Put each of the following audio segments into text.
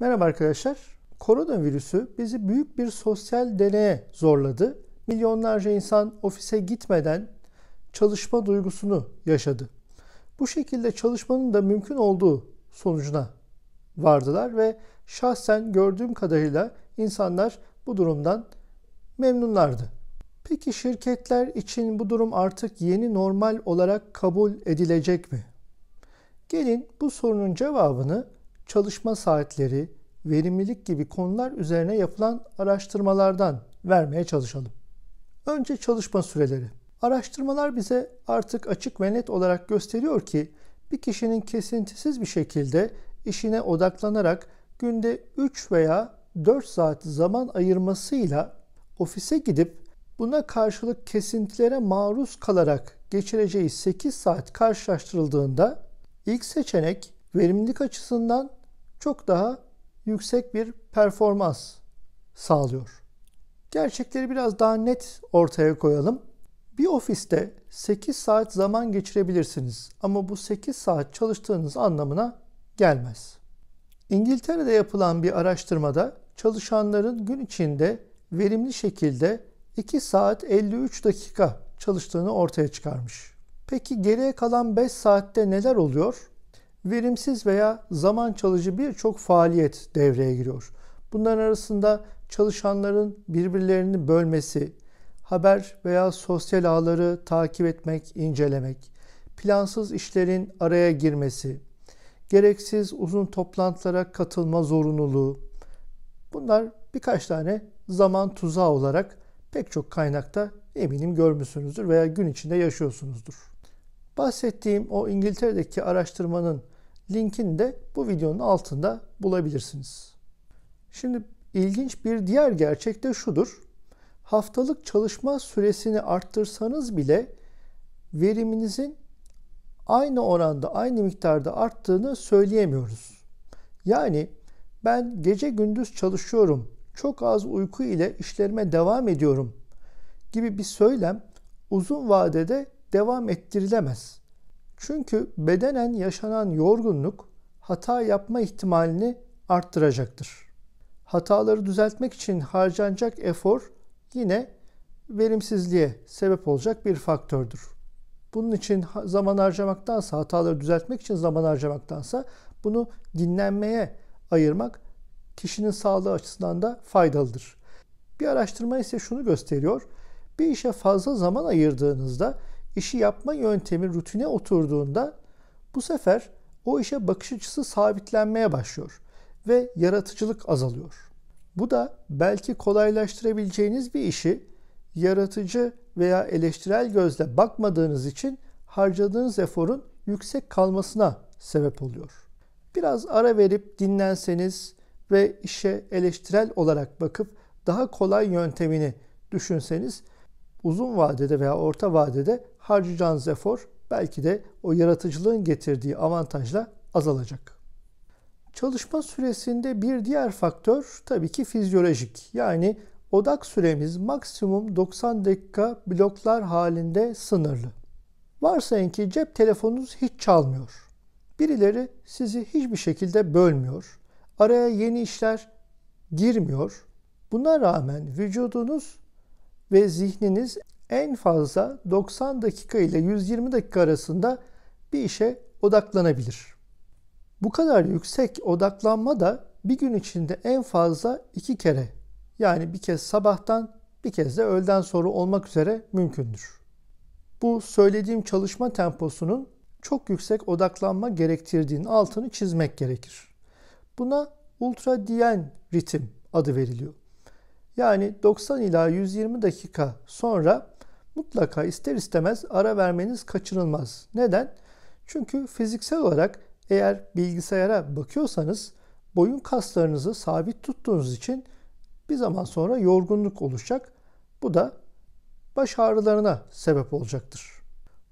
Merhaba arkadaşlar. Koronavirüsü bizi büyük bir sosyal deneye zorladı. Milyonlarca insan ofise gitmeden çalışma duygusunu yaşadı. Bu şekilde çalışmanın da mümkün olduğu sonucuna vardılar ve şahsen gördüğüm kadarıyla insanlar bu durumdan memnunlardı. Peki şirketler için bu durum artık yeni normal olarak kabul edilecek mi? Gelin bu sorunun cevabını çalışma saatleri, verimlilik gibi konular üzerine yapılan araştırmalardan vermeye çalışalım. Önce çalışma süreleri. Araştırmalar bize artık açık ve net olarak gösteriyor ki bir kişinin kesintisiz bir şekilde işine odaklanarak günde 3 veya 4 saat zaman ayırmasıyla ofise gidip buna karşılık kesintilere maruz kalarak geçireceği 8 saat karşılaştırıldığında ilk seçenek verimlilik açısından çok daha yüksek bir performans sağlıyor. Gerçekleri biraz daha net ortaya koyalım. Bir ofiste 8 saat zaman geçirebilirsiniz ama bu 8 saat çalıştığınız anlamına gelmez. İngiltere'de yapılan bir araştırmada çalışanların gün içinde verimli şekilde 2 saat 53 dakika çalıştığını ortaya çıkarmış. Peki geriye kalan 5 saatte neler oluyor? Verimsiz veya zaman çalıcı birçok faaliyet devreye giriyor. Bunların arasında çalışanların birbirlerini bölmesi, haber veya sosyal ağları takip etmek, incelemek, plansız işlerin araya girmesi, gereksiz uzun toplantılara katılma zorunluluğu. Bunlar birkaç tane zaman tuzağı olarak pek çok kaynakta eminim görmüşsünüzdür veya gün içinde yaşıyorsunuzdur. Bahsettiğim o İngiltere'deki araştırmanın linkini de bu videonun altında bulabilirsiniz. Şimdi ilginç bir diğer gerçek de şudur. Haftalık çalışma süresini arttırsanız bile veriminizin aynı oranda, aynı miktarda arttığını söyleyemiyoruz. Yani ben gece gündüz çalışıyorum, çok az uyku ile işlerime devam ediyorum gibi bir söylem uzun vadede devam ettirilemez. Çünkü bedenen yaşanan yorgunluk hata yapma ihtimalini arttıracaktır. Hataları düzeltmek için harcanacak efor yine verimsizliğe sebep olacak bir faktördür. Bunun için zaman harcamaktansa, hataları düzeltmek için zaman harcamaktansa bunu dinlenmeye ayırmak kişinin sağlığı açısından da faydalıdır. Bir araştırma ise şunu gösteriyor. Bir işe fazla zaman ayırdığınızda işi yapma yöntemi rutine oturduğunda bu sefer o işe bakış açısı sabitlenmeye başlıyor ve yaratıcılık azalıyor. Bu da belki kolaylaştırabileceğiniz bir işi yaratıcı veya eleştirel gözle bakmadığınız için harcadığınız eforun yüksek kalmasına sebep oluyor. Biraz ara verip dinlenseniz ve işe eleştirel olarak bakıp daha kolay yöntemini düşünseniz uzun vadede veya orta vadede harcayacağınız efor belki de o yaratıcılığın getirdiği avantajla azalacak. Çalışma süresinde bir diğer faktör tabii ki fizyolojik. Yani odak süremiz maksimum 90 dakika bloklar halinde sınırlı. Varsayın ki cep telefonunuz hiç çalmıyor. Birileri sizi hiçbir şekilde bölmüyor. Araya yeni işler girmiyor. Buna rağmen vücudunuz ve zihniniz en fazla 90 dakika ile 120 dakika arasında bir işe odaklanabilir. Bu kadar yüksek odaklanma da bir gün içinde en fazla 2 kere, yani bir kez sabahtan bir kez de öğleden sonra olmak üzere mümkündür. Bu söylediğim çalışma temposunun çok yüksek odaklanma gerektirdiğinin altını çizmek gerekir. Buna ultradiyen ritim adı veriliyor. Yani 90 ila 120 dakika sonra mutlaka ister istemez ara vermeniz kaçınılmaz. Neden? Çünkü fiziksel olarak eğer bilgisayara bakıyorsanız boyun kaslarınızı sabit tuttuğunuz için bir zaman sonra yorgunluk oluşacak. Bu da baş ağrılarına sebep olacaktır.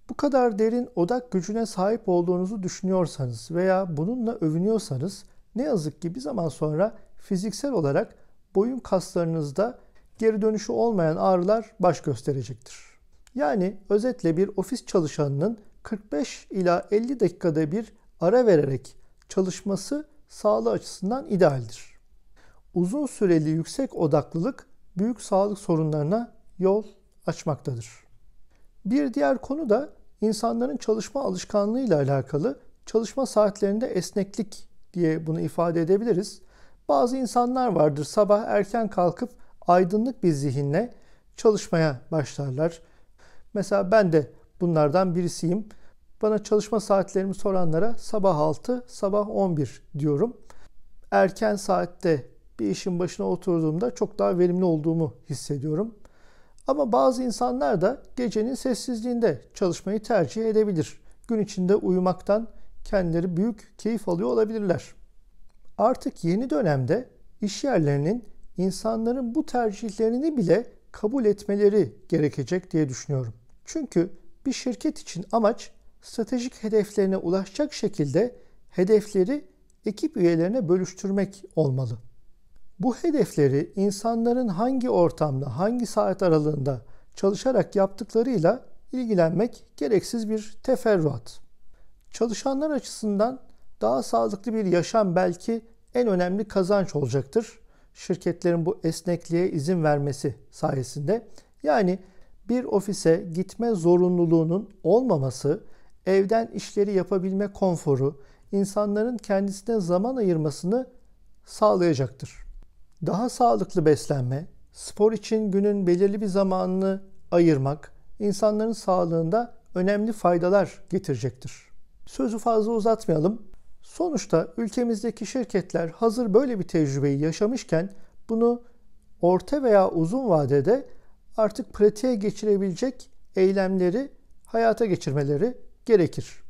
Bu kadar derin odak gücüne sahip olduğunuzu düşünüyorsanız veya bununla övünüyorsanız ne yazık ki bir zaman sonra fiziksel olarak boyun kaslarınızda geri dönüşü olmayan ağrılar baş gösterecektir. Yani özetle bir ofis çalışanının 45 ila 50 dakikada bir ara vererek çalışması sağlığı açısından idealdir. Uzun süreli yüksek odaklılık büyük sağlık sorunlarına yol açmaktadır. Bir diğer konu da insanların çalışma alışkanlığıyla alakalı. Çalışma saatlerinde esneklik diye bunu ifade edebiliriz. Bazı insanlar vardır, sabah erken kalkıp aydınlık bir zihinle çalışmaya başlarlar. Mesela ben de bunlardan birisiyim. Bana çalışma saatlerimi soranlara sabah 6, sabah 11 diyorum. Erken saatte bir işin başına oturduğumda çok daha verimli olduğumu hissediyorum. Ama bazı insanlar da gecenin sessizliğinde çalışmayı tercih edebilir. Gün içinde uyumaktan kendileri büyük keyif alıyor olabilirler. Artık yeni dönemde iş yerlerinin insanların bu tercihlerini bile kabul etmeleri gerekecek diye düşünüyorum. Çünkü bir şirket için amaç stratejik hedeflerine ulaşacak şekilde hedefleri ekip üyelerine bölüştürmek olmalı. Bu hedefleri insanların hangi ortamda, hangi saat aralığında çalışarak yaptıklarıyla ilgilenmek gereksiz bir teferruat. Çalışanlar açısından daha sağlıklı bir yaşam belki en önemli kazanç olacaktır. Şirketlerin bu esnekliğe izin vermesi sayesinde. Yani bir ofise gitme zorunluluğunun olmaması, evden işleri yapabilme konforu, insanların kendisine zaman ayırmasını sağlayacaktır. Daha sağlıklı beslenme, spor için günün belirli bir zamanını ayırmak, insanların sağlığında önemli faydalar getirecektir. Sözü fazla uzatmayalım. Sonuçta ülkemizdeki şirketler hazır böyle bir tecrübeyi yaşamışken bunu orta veya uzun vadede artık pratiğe geçirebilecek eylemleri hayata geçirmeleri gerekir.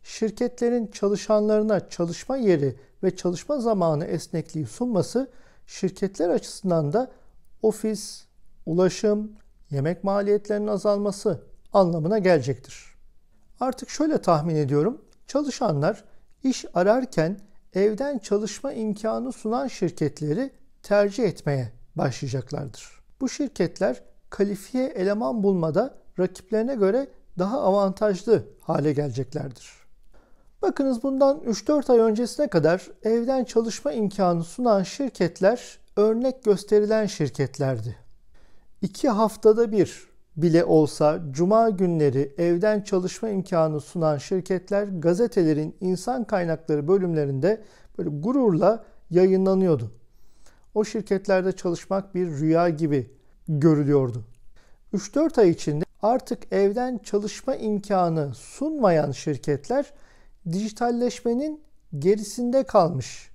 Şirketlerin çalışanlarına çalışma yeri ve çalışma zamanı esnekliği sunması şirketler açısından da ofis, ulaşım, yemek maliyetlerinin azalması anlamına gelecektir. Artık şöyle tahmin ediyorum, çalışanlar iş ararken evden çalışma imkanı sunan şirketleri tercih etmeye başlayacaklardır. Bu şirketler kalifiye eleman bulmada rakiplerine göre daha avantajlı hale geleceklerdir. Bakınız bundan 3-4 ay öncesine kadar evden çalışma imkanı sunan şirketler örnek gösterilen şirketlerdi. 2 haftada bir bile olsa cuma günleri evden çalışma imkanı sunan şirketler gazetelerin insan kaynakları bölümlerinde böyle gururla yayınlanıyordu. O şirketlerde çalışmak bir rüya gibi görülüyordu. 3-4 ay içinde artık evden çalışma imkanı sunmayan şirketler dijitalleşmenin gerisinde kalmış,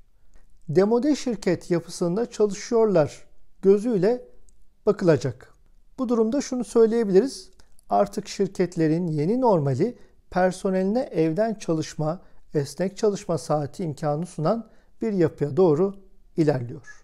demode şirket yapısında çalışıyorlar gözüyle bakılacak. Bu durumda şunu söyleyebiliriz. Artık şirketlerin yeni normali personeline evden çalışma, esnek çalışma saati imkanı sunan bir yapıya doğru ilerliyor.